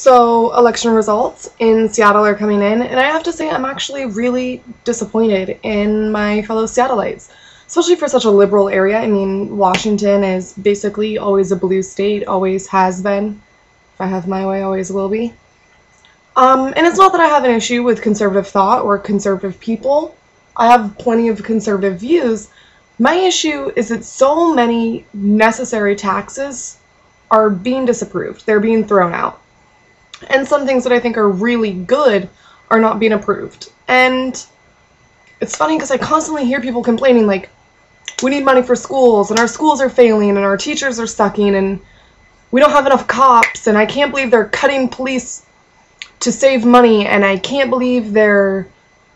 So, election results in Seattle are coming in, and I have to say I'm actually really disappointed in my fellow Seattleites, especially for such a liberal area. I mean, Washington is basically always a blue state, always has been. If I have my way, always will be. And it's not that I have an issue with conservative thought or conservative people. I have plenty of conservative views. My issue is that so many necessary taxes are being disapproved. They're being thrown out. And some things that I think are really good are not being approved. And it's funny because I constantly hear people complaining like, we need money for schools, and our schools are failing, and our teachers are sucking, and we don't have enough cops, and I can't believe they're cutting police to save money, and I can't believe they're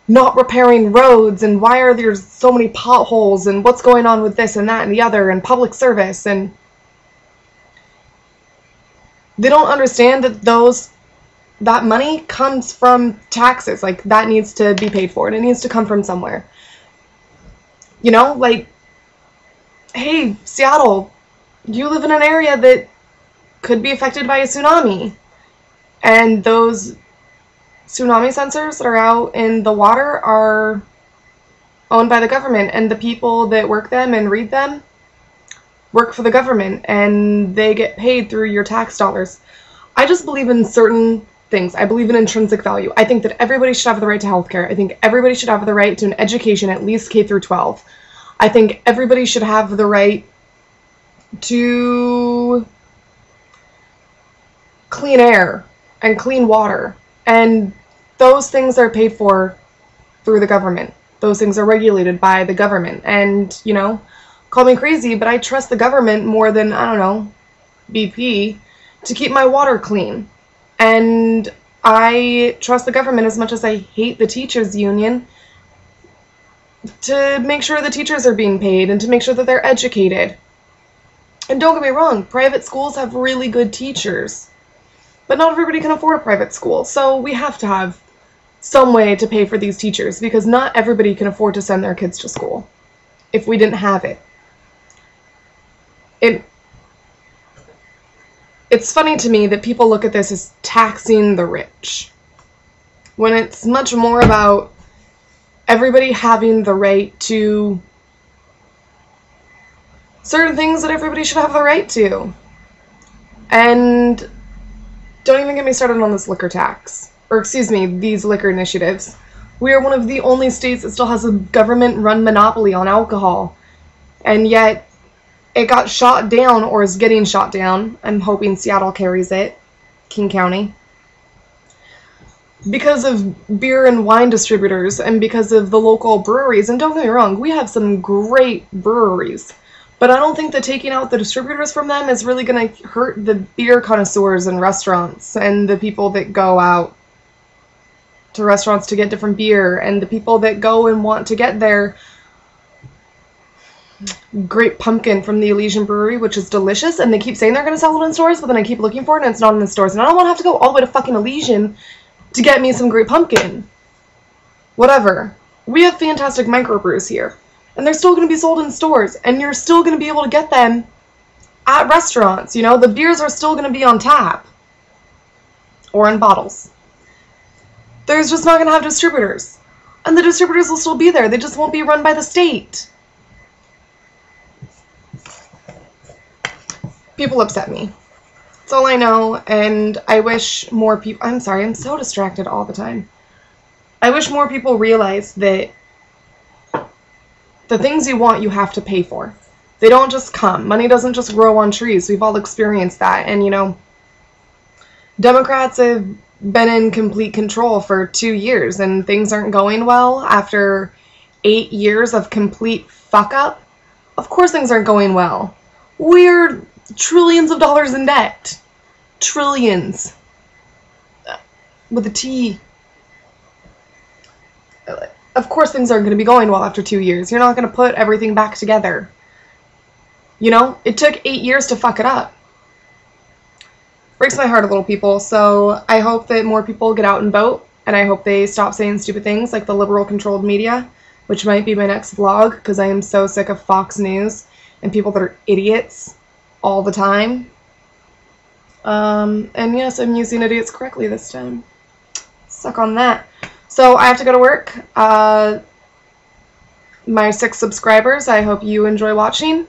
not repairing roads, and why are there so many potholes, and what's going on with this and that and the other, and public service, and they don't understand that that money comes from taxes. Like, that needs to be paid for, and it needs to come from somewhere. You know, like, hey, Seattle, you live in an area that could be affected by a tsunami, and those tsunami sensors that are out in the water are owned by the government, and the people that work them and read them work for the government, and they get paid through your tax dollars. I just believe in certain things. I believe in intrinsic value. I think that everybody should have the right to healthcare. I think everybody should have the right to an education, at least K through 12. I think everybody should have the right to clean air and clean water. And those things are paid for through the government. Those things are regulated by the government. And, you know, call me crazy, but I trust the government more than, I don't know, BP to keep my water clean. And I trust the government as much as I hate the teachers union to make sure the teachers are being paid and to make sure that they're educated. And don't get me wrong, private schools have really good teachers, but not everybody can afford a private school. So we have to have some way to pay for these teachers, because not everybody can afford to send their kids to school if we didn't have it. It's funny to me that people look at this as taxing the rich, when it's much more about everybody having the right to certain things that everybody should have the right to. And don't even get me started on this liquor tax, or excuse me, these liquor initiatives. We are one of the only states that still has a government-run monopoly on alcohol, and yet it got shot down, or is getting shot down. I'm hoping Seattle carries it, King County, because of beer and wine distributors and because of the local breweries. And don't get me wrong, we have some great breweries, but I don't think that taking out the distributors from them is really going to hurt the beer connoisseurs in restaurants and the people that go out to restaurants to get different beer and the people that go and want to get their Great Pumpkin from the Elysian Brewery, which is delicious, and they keep saying they're going to sell it in stores, but then I keep looking for it and it's not in the stores, and I don't want to have to go all the way to fucking Elysian to get me some Great Pumpkin. Whatever. We have fantastic microbrews here, and they're still going to be sold in stores, and you're still going to be able to get them at restaurants. You know, the beers are still going to be on tap or in bottles. There's just not going to have distributors, and the distributors will still be there. They just won't be run by the state. People upset me. That's all I know, and I wish more people... I'm sorry, I'm so distracted all the time. I wish more people realize that the things you want, you have to pay for. They don't just come. Money doesn't just grow on trees. We've all experienced that, and, you know, Democrats have been in complete control for 2 years, and things aren't going well after 8 years of complete fuck-up. Of course things aren't going well. We're trillions of dollars in debt. Trillions. With a T. Of course things aren't going to be going well after 2 years. You're not going to put everything back together. You know? It took 8 years to fuck it up. Breaks my heart a little, people. So I hope that more people get out and vote. And I hope they stop saying stupid things like the liberal-controlled media, which might be my next vlog, because I am so sick of Fox News and people that are idiots all the time. And yes, I'm using idiots correctly this time. Suck on that. So I have to go to work. My 6 subscribers, I hope you enjoy watching.